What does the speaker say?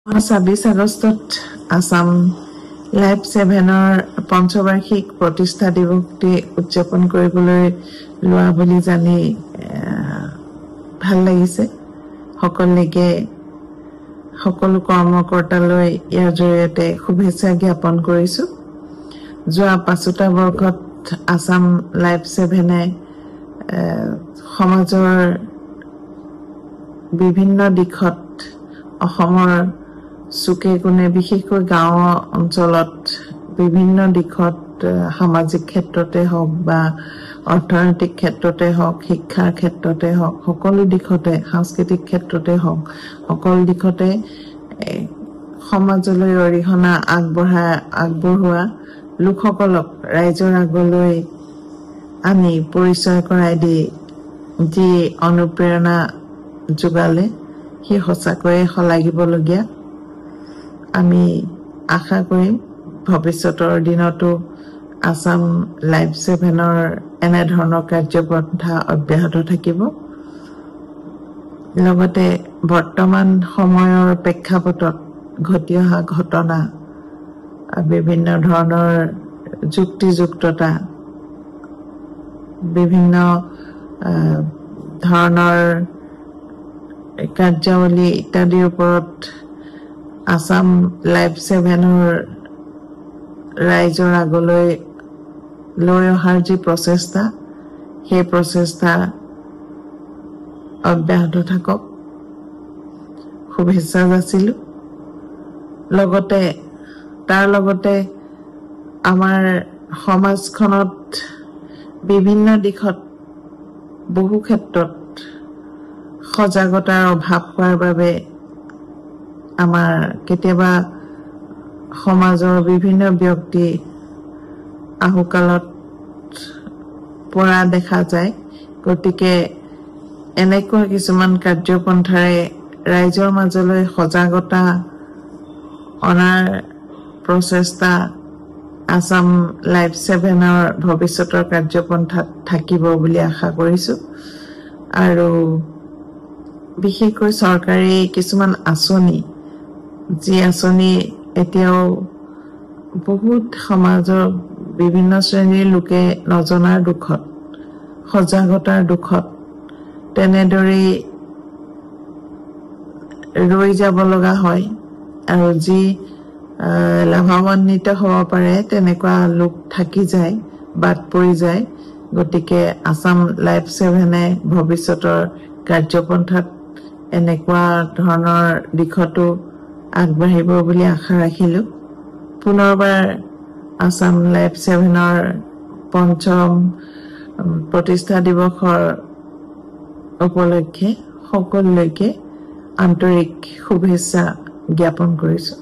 26 আগষ্টত আসাম লাইভ 7-ৰ পঞ্চবাৰ্ষিক প্ৰতিষ্ঠা দিৱসটি উদযাপন কৰিবলৈ লোৱা বুলি জানি ভাল লাগিছে। সকলো কৰ্মকৰ্তালৈ ইয়াৰ জৰিয়তে শুভেচ্ছা জ্ঞাপন কৰিছো। যোৱা 5টা বৰ্ষত আসাম লাইভ 7-এ সমাজৰ বিভিন্ন দিশত অসমৰ চুকে কোণে বিশেষকৈ গাঁও অঞ্চলত বিভিন্ন দিশত সামাজিক ক্ষেত্ৰতে হওক বা অৰ্থনৈতিক ক্ষেত্ৰতে হওক, শিক্ষাৰ ক্ষেত্ৰতে হওক, সকলো দিশতে, সাংস্কৃতিক ক্ষেত্ৰতে হওক, সকলো দিশতে সমাজলৈ অৰিহণা আগবঢ়োৱা লোকসকলক ৰাইজৰ আগলৈ আনি পৰিচয় কৰাই দি যি অনুপ্ৰেৰণা যোগালে সি সঁচাকৈয়ে শলাগিবলগীয়া। আমি আশা কৰিম ভৱিষ্যতৰ দিনতো আসাম লাইভ 7-ৰ এনেধৰণৰ কাৰ্যপন্থা অব্যাহত থাকিব। লগতে বৰ্তমান সময়ৰ প্ৰেক্ষাপটত ঘটি অহা ঘটনা, বিভিন্ন ধৰণৰ যুক্তিযুক্ততা, বিভিন্ন ধৰণৰ কাৰ্যাৱলী ইত্যাদিৰ ওপৰত আসাম লাইভ 7-ৰ ৰাইজৰ আগলৈ লৈ অহাৰ যি প্ৰচেষ্টা, সেই প্ৰচেষ্টা অব্যাহত থাকক শুভেচ্ছা যাচিলো। তাৰ লগতে আমাৰ সমাজখনত বিভিন্ন দিশত বহু ক্ষেত্ৰত সজাগতাৰ অভাৱ হোৱাৰ বাবে আমাৰ কেতিয়াবা সমাজৰ বিভিন্ন ব্যক্তি আহুকালত পৰা দেখা যায়। গতিকে এনেকুৱা কিছুমান কাৰ্যপন্থাৰে ৰাইজৰ মাজলৈ সজাগতা অনাৰ প্ৰচেষ্টা আসাম লাইভ 7-ৰ ভৱিষ্যতৰ কাৰ্যপন্থাত থাকিব বুলি আশা কৰিছো। আৰু বিশেষকৈ চৰকাৰী কিছুমান আঁচনি, যি আঁচনি এতিয়াও বহুত সমাজৰ বিভিন্ন শ্ৰেণীৰ লোকে নজনাৰ দুখত, সজাগতাৰ দুখত তেনেদৰেই ৰৈ যাব লগা হয়। আৰু যি লাভান্বিত হ'ব পাৰে তেনেকুৱা লোক থাকি যায়, বাদ পৰি যায়। গতিকে আসাম লাইভ 7-এ ভৱিষ্যতৰ কাৰ্যপন্থাত এনেকুৱা ধৰণৰ দিশতো আগবাঢ়িব বুলি আশা ৰাখিলো। পুনৰবাৰ আসাম লাইভ 7-ৰ পঞ্চম প্ৰতিষ্ঠা দিৱসৰ উপলক্ষে সকলোলৈকে আন্তৰিক শুভেচ্ছা জ্ঞাপন কৰিছো।